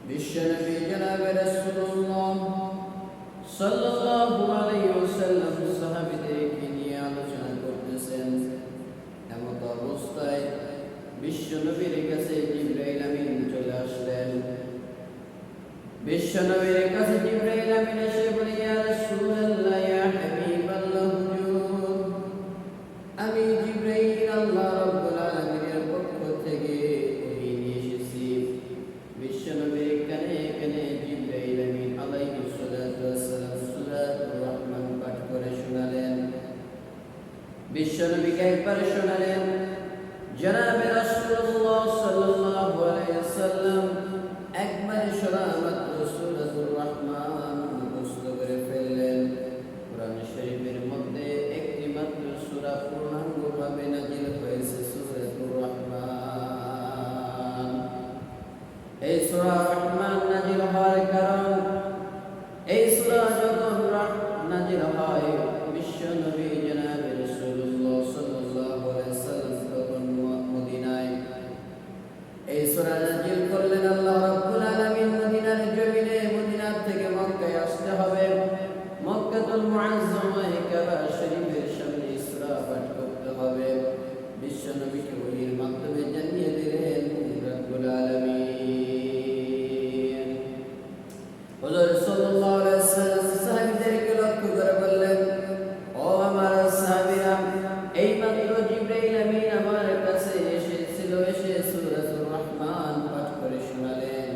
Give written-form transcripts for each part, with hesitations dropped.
বিশ্বনবী জনাবে রাসূলুল্লাহ সাল্লাল্লাহু আলাইহি ওয়াসাল্লাম সাহাবীদেরকে নিয়ে আলোচনা করতেছেন। এমত অবস্থায় বিশ্বনবীর কাছে জিবরাইল আমিন চলে আসলেন। বিশ্বনবীর কাছে জিবরাইল আমিন এসে বলে, ইয়া রাসূলুল্লাহ, ইয়া হাবিবাল্লাহ, আমি জিবরাইল আল্লাহ রাব্বুল আলামিনের পক্ষ থেকে ওহী নিয়ে এসেছি। বিশ্বনবীর কানে কানে জিবরাইল আমিন আলাইহিস সালাতু ওয়াসসালাম সূরাতুর রহমান পাঠ করে শোনালেন। বিশ্বনবীকে একবার শোনালেন। জনাবে রাসূলুল্লাহ সাল্লাল্লাহু আলাইহি ওয়াসাল্লাম একবার শোনা মাত্র সূরাতুর রহমান মুখস্থ করে ফেললেন। কোরআন শরীফের মধ্যে একটি মাত্র সূরা পূর্ণাঙ্গভাবে নাযিল হয়েছে, সূরাতুর রহমান। এই সূরা রহমান নাযিল হওয়ার কারণ, এই সূরা যখন নাযিল হয়, বিশ্বনবী জনাবে রাসূলুল্লাহ সাল্লাল্লাহু আলাইহি ওয়াসাল্লাম তখন মদিনায়। এই সূরা নাযিল করলেন আল্লাহ রাব্বুল আলামিন মদিনার জমিনে। মদিনা থেকে মক্কায় আসতে হবে। মক্কাতুল মুআজ্জামায়ে কাবা শরীফের সামনে সূরা পাঠ করতে হবে। বিশ্বনবীকে ওহীর মাধ্যমে জানিয়ে দিলেন রাব্বুল আলামিন। হুজুর সাল্লাল্লাহু আলাইহি ওয়াসাল্লাম সাহাবীদেরকে লক্ষ্য করে বললেন, ও আমার সাহাবীরা, এই মাত্র জিবরাইল আমিন আমার কাছে এসেছিল, এসে সূরাতুর রহমান পাঠ করে শোনালেন।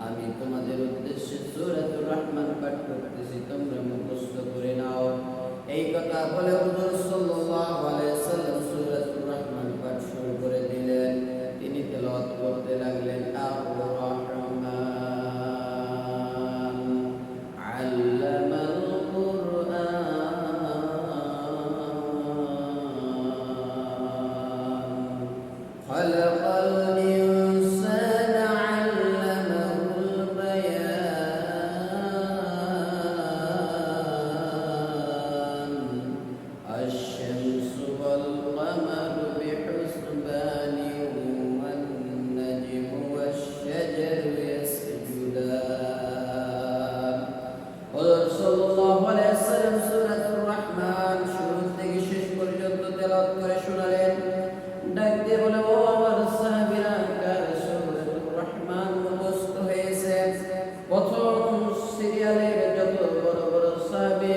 আমি তোমাদের উদ্দেশ্যে সূরাতুর রহমান পাঠ করতেছি, তোমরা মুখস্থ করে নাও। এই কথা বলে হুজুর সাল্লাল্লাহু আলাইহি ওয়াসাল্লাম সূরাতুর রহমান পাঠ শুরু করে দিলেন। তিনি তেলাওয়াত করতে লাগলেন, আর-রহমান আল্লামাল কুরআন খালাকাল ইনসানা আল্লামাহুল বায়ান আশ-শামসু ওয়াল কামারু বিহুসবানিন ওয়ান নাজমু ওয়াশ-শাজারু ইয়াসজুদান। হুজুর সাল্লাল্লাহু আলাইহি ওয়াসাল্লাম সূরাতুর রহমান শুরু থেকে শেষ পর্যন্ত তেলাওয়াত করে শোনালেন। ডাক দিয়ে বলে, ও আমার সাহাবীরা, কার সূরাতুর রহমান মুখস্থ হয়েছে? প্রথম সিরিয়ালের যত বড় বড় সাহাবী,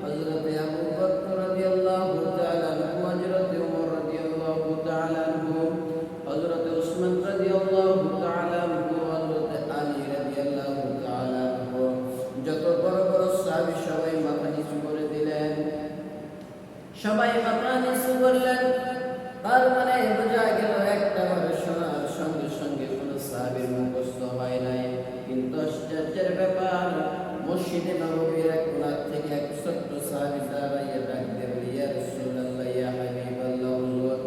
হযরত আবু বকর রাদিয়াল্লাহু তাআলা আনহু, হযরত ওমর রাদিয়াল্লাহু তাআলা আনহু, হযরত উসমান রাদিয়াল্লাহু তাআলা আনহু, হযরত আলী রাদিয়াল্লাহু তাআলা আনহু, যত বড় বড় সাহাবী সবাই মাথা নিচু করে দিলেন। সবাই মাথা নিচু করলেন। তার মানে বোঝা গেল একটা বার শোনার সঙ্গে সঙ্গে কোনো সাহাবীর মুখস্থ হয় নাই। কিন্তু আশ্চর্যের ব্যাপার, মসজিদে নববীর এক কোণা থেকে এক ছোট্ট সাহাবী দাঁড়াইয়া ডাক দিয়ে বলে, ইয়া রাসূলুল্লাহ, ইয়া হাবিবাল্লাহ, হুজুর,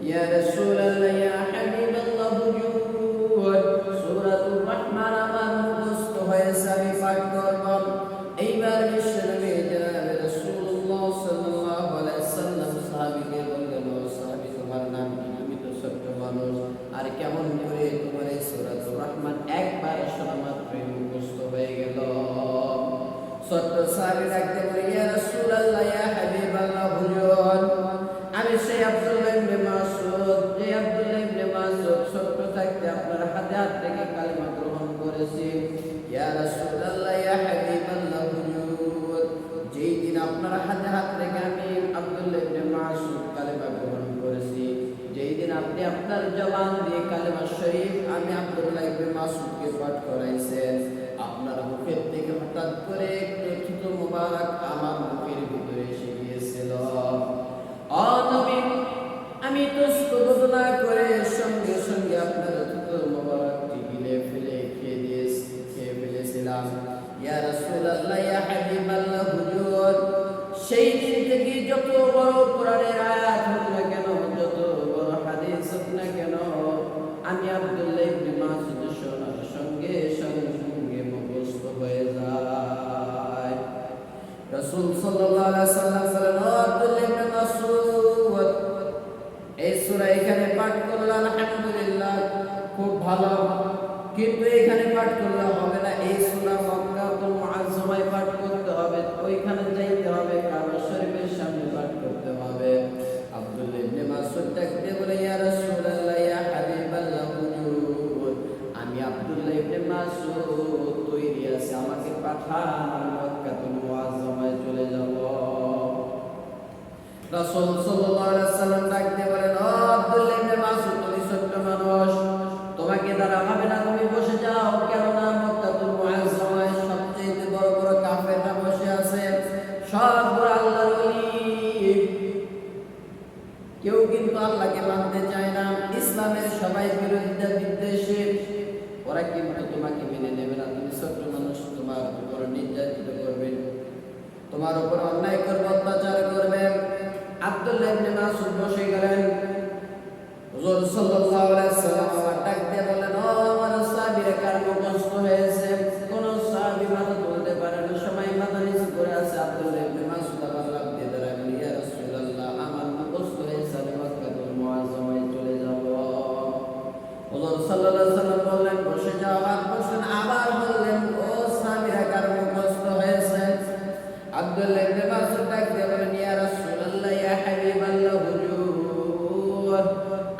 ইয়া রাসূলুল্লাহ, ইয়া হাবিবাল্লাহ, হুজুর, সূরাতুর রহমান আমার মুখস্থ হয়েছে, আমি পাঠ করব। এইবার বিশ্বনবী জনাবে রাসূলুল্লাহ সাল্লাল্লাহু আলাইহি ওয়াসাল্লাম সাহাবীকে বললেন, ও সাহাবী, তোমার নাম কি? তুমি তো ছোট্ট মানুষ, আর কেমন করে তোমার এই সূরাতুর রহমান একবার শোনা মাত্রই মুখস্থ হয়ে গেল? ছোট্ট সাহাবী ডাকতে বলে, ইয়া রাসূলুল্লাহ, ইয়া হাবিবাল্লাহ, হুজুর, আমি সেই আব্দুল্লাহ ইবনে মাসউদ, যে আব্দুল্লাহ ইবনে মাসউদ ছোট্ট থাকতে আপনার হাতে হাত থেকে কালিমা গ্রহণ করেছি। ইয়া রাসূলুল্লাহ, ইয়া হাবিবাল্লাহ, হুজুর, যেই দিন আপনার হাতে হাত থেকে আমি আব্দুল্লাহ ইবনে মাসউদ কালিমা গ্রহণ করেছি, যেই দিন আপনি আপনার জবান দিয়ে কালিমা শরীফ আমি আব্দুল্লাহ ইবনে মাসউদকে পাঠ করাইছেন, আপনার মুখের থেকে হঠাৎ করে একটু থুতু মুবারক আমার মুখের ভিতরে এসে গিয়েছিল। ও নবী, আমি তো স্তোত্র করে সঙ্গে সঙ্গে আপনার থুতু মুবারকটি গিলে ফেলে খেয়ে ফেলেছিলাম। ইয়া রাসূলুল্লাহ, ইয়া হাবিবাল্লাহ, হুজুর, সেই দিন থেকে যত বড় কোরআনের আয়াত হোক না কেন, যত বড় হাদিস হোক না কেন, আমি আব্দুল্লাহ ইবনে মাসউদ শোনার সঙ্গে সঙ্গে মুখস্থ হয়ে যায়। রাসূল সাল্লাল্লাহু আলাইহি ওয়াসাল্লাম বলেন, ও আব্দুল্লাহ ইবনে মাসউদ, এই সূরা এখানে পাঠ করলে আলহামদুলিল্লাহ, খুব ভালো, কিন্তু এখানে পাঠ করলে হবে না, এই সূরা মক্কাতুল মুআজ্জামায় পাঠ করতে হবে, ওইখানে যাইতে হবে, কাবা শরীফের সামনে পাঠ করতে হবে। আব্দুল্লাহ ইবনে মাসউদ ডাকতে বলে, ইয়া রাসূলুল্লাহ ইয়া হাবিবাল্লাহ হুজুর, আমি আব্দুল্লাহ ইবনে মাসউদ তৈরি আছি, আমাকে পাঠান, আমি মক্কাতুল মুআজ্জামায় চলে যাব। রাসূল সাল্লাল্লাহু আলাইহি ওয়াসাল্লাম ডাকতে বলেন, ও আব্দুল্লাহ ইবনে মাসউদ, তুমি ছোট্ট মানুষ, তোমাকে দ্বারা হবে না, তুমি বসে যাও, কেননা মক্কাতুল মুআজ্জামায় সবচেয়ে বড় বড় কাফেররা বসে আছে, সব বড় আল্লাহর ওলি। কেউ কিন্তু আল্লাহকে মানতে চায় না, ইসলামের সবাই বিরোধিতা বিদ্বেষী, ওরা কিন্তু তোমাকে মেনে নেবে না। তুমি ছোট্ট মানুষ, তোমার উপর নির্যাতিত করবে, তোমার উপর অন্যায় করবে, অত্যাচার করবে। আব্দুল্লাহ ইবনে মাসউদ বসে গেলেন। হুজুর সাল্লাল্লাহু আলাইহি ওয়াসাল্লাম আমার ডাক দিয়ে বললেন, ও আমার সাহাবীরা, কার মুখস্থ হয়েছে? কোন সাহাবী মাথা তুলতে পারে না, সবাই মাথা নিচু করে আছে। আব্দুল্লাহ ইবনে মাসউদ আবার লাফ দিয়ে দাঁড়ালেন, ইয়া রাসূলুল্লাহ, আমার মুখস্থ হয়েছে, আমি মক্কাতুল মুআজ্জামায় চলে যাব। হুজুর সাল্লাল্লাহু আলাইহি ওয়াসাল্লাম বললেন, বসে যাও। আর বসলেন, আবার বললেন, ও সাহাবীরা, কার মুখস্থ হয়েছে? আব্দুল্লাহ ইবনে মাসউদ ডাক দিয়ে বলেন, ইয়া রাসূলুল্লাহ ইয়া হাবিবাল্লাহ হুজুর,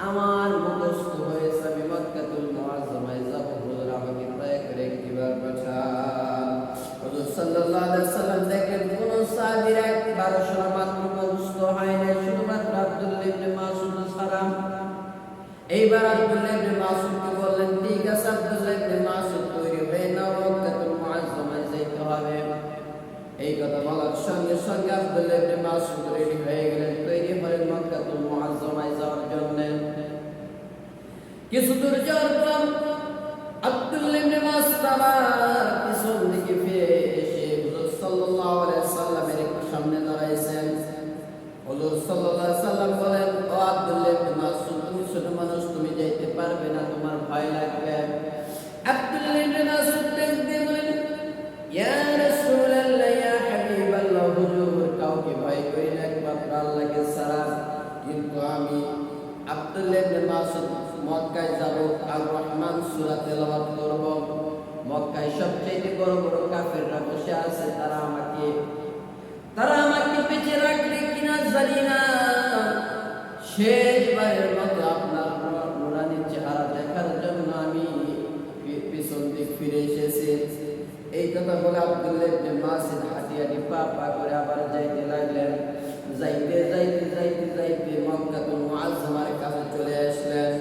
আমার মুখস্থ হয়েছে, আমি মক্কাতুল মুআজ্জামায় যাব। হুজুর, আমাকে দয়া করে একটিবার পাঠান। হুজুর সাল্লাল্লাহু আলাইহি ওয়াসাল্লাম দেখেন কোন সাহাবীর একবারও শোনা মাত্র মুখস্থ হয় না, শুধুমাত্র আব্দুল্লাহ ইবনে মাসউদ ছাড়া। এইবার আব্দুল্লাহ ইবনে মাসউদকে বললেন, ঠিক আছে আব্দুল্লাহ ইবনে মাসউদ, তৈরি হয়ে নাও, মক্কাতুল মুআজ্জামায় যাইতে হবে। এই কথা বলার সঙ্গে সঙ্গে আব্দুল্লাহ ইবনে মাসউদ রেডি হয়ে গেলেন, তৈরি হলেন মক্কাতুল মুআজ্জামায় যাওয়ার জন্য। কিছু দূর যাওয়ার পর আব্দুল্লাহ ইবনে মাসউদ আবার পিছন দিকে ফিরে এসে হুজুর সাল্লাল্লাহু আলাইহি ওয়াসাল্লামের একটু সামনে দাঁড়াইছেন। হুজুর সাল্লাল্লাহু আলাইহি ওয়াসাল্লাম বলেন, ও আব্দুল্লাহ ইবনে মাসউদ, তুমি ছোট মানুষ, তুমি যাইতে পারবে না, তোমার ভয় লাগবে। আব্দুল্লাহ ইবনে মাসউদ দেখতে বলেন, ইয়া রাসূলুল্লাহ ইয়া হাবিবাল্লাহ হুজুর, কাউকে ভয় করি না, একমাত্র আল্লাহকে ছাড়া। কিন্তু আমি আব্দুল্লাহ ইবনে মাসউদ মক্কায় যাব, আর রহমান সূরা তেলাওয়াত করব। মক্কায় সবচেয়ে বড় বড় কাফেররা বসে আছে, তারা আমাকে বেঁচে রাখবে কিনা জানি না। শেষবারের মতো আপনার নুরানি চেহারা দেখার জন্য আমি পিছন দিক ফিরে এসেছি। এই কথা বলে আব্দুল্লাহ ইবনে মাসউদ হাঁটি হাঁটি পা পা করে আবার যাইতে লাগলেন। যাইতে যাইতে যাইতে যাইতে মক্কাতুল মুআজ্জামার কাছে চলে আসলেন।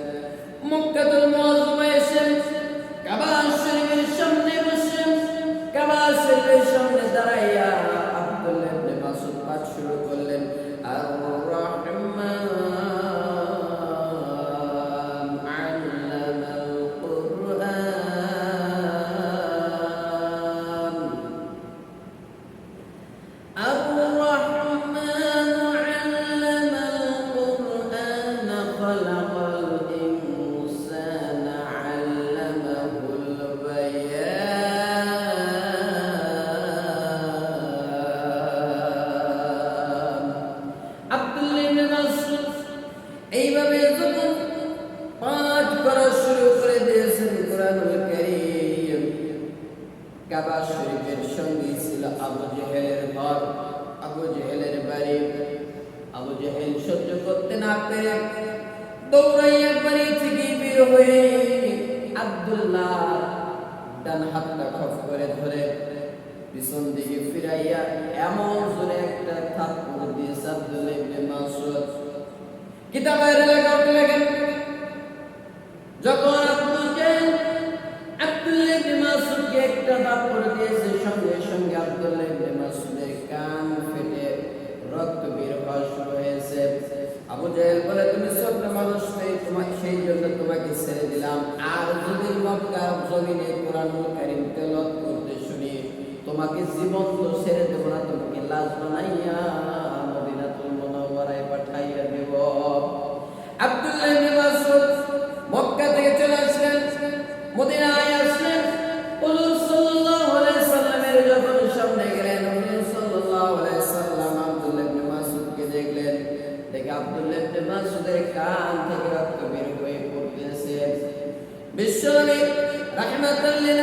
মক্কাতুল মুআজ্জামায় এসে কাবা শরীফের সামনে বসে, কাবা শরীফের সামনে দাঁড়াইয়া আব্দুল্লাহ ইবনে মাসউদ পাঠ শুরু করলেন, আর রহমান আল্লামাল কুরআন, আর-রহমান আল্লামাল কুরআন, খালাকাল ইনসানা আল্লামাহুল বায়ান। আব্দুল্লাহ ইবনে মাসউদ এইভাবে যখন পাঠ করা শুরু করে দিয়েছেন কুরআনুল কারীম, কাবা শরীফের সঙ্গে ছিল আবু জেহেলের ঘর, আবু জেহেলের বাড়ি। আবু জেহেল সহ্য করতে না পেরে দৌড়াইয়া বাড়ি থেকে বের হয়ে আব্দুল্লাহ ডান হাতটা খপ করে ধরে পিছন দিকে ফিরাইয়া এমন জোরে একটা থাপ্পড় দিয়েছে আব্দুল্লাহ ইবনে মাসউদ। কিতাবের লেখক লেখেন, যখন আব্দুল্লাহ ইবনে মাসউদকে একটা থাপ্পড় দিয়েছে, সঙ্গে সঙ্গে আব্দুল্লাহ ইবনে মাসউদের কান ফেটে রক্ত বের হওয়া শুরু হয়েছে। আবু জেহেল বলে, তুমি ছোট মানুষ, সেই জন্য তোমাকে ছেড়ে দিলাম, আর যদি মক্কার জমিনে কুরআনুল কারীম তেলাওয়াত করতে শুনি, তোমাকে জীবন্ত ছেড়ে দেব না, তোমাকে লাশ বানাইয়া মদিনাতুল মুনাওয়ারায় পাঠাইয়া দেব। আব্দুল্লাহ ইবনে মাসউদ মক্কা থেকে চলে আসলেন, মদিনায় আসলেন। হুজুর সাল্লাল্লাহু আলাইহি ওয়াসাল্লামের যখন সামনে গেলেন, হুজুর সাল্লাল্লাহু আলাইহি ওয়াসাল্লাম আব্দুল্লাহ ইবনে মাসউদকে দেখলেন। দেখে আব্দুল্লাহ ইবনে মাসউদের কান থেকে রক্ত বের হয়ে পড়তেছে। বিশ্বনবী রাহমাতুল লিল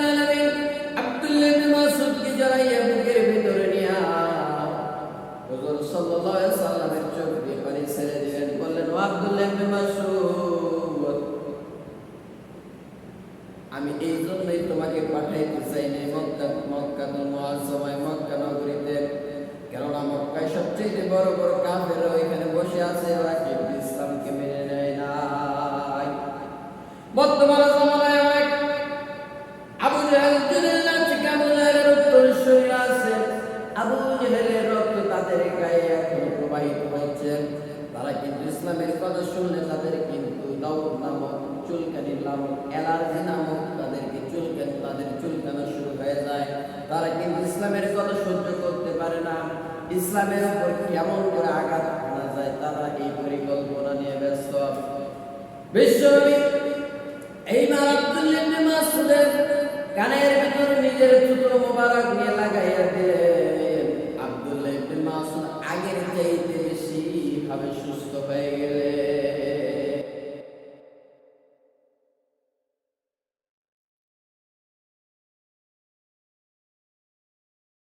আমি এই জন্যই তোমাকে পাঠাইতে চাই না মক্কাতুল মুআজ্জামায়, মক্কা নগরীতে। কেননা মক্কায় সবচেয়ে বড় বড় কাফেররা ওইখানে বসে আছে, ওরা কেউ ইসলামকে মেনে নেয় নাই। বর্তমান জামানায় অনেক আবু জাহেল আবু জাহেলের উত্তরসূরি আছে। আবু জাহেলের রক্ত তাদের গায়ে এখন প্রবাহিত হচ্ছে। তারা কিন্তু ইসলামের কথা শুনলে তাদের কিন্তু দাউদ নামক চুলকানি নামক অ্যালার্জি নামক তাদের চুলকানো শুরু হয়ে যায়। তারা কিন্তু ইসলামের কথা সহ্য করতে পারে না। ইসলামের উপর কেমন করে আঘাত আনা যায় তারা এই পরিকল্পনা নিয়ে ব্যস্ত। বিশ্বনবী এইবার আব্দুল্লাহ ইবনে মাসউদের কানের ভিতর নিজের জুতো মোবারক নিয়ে লাগাই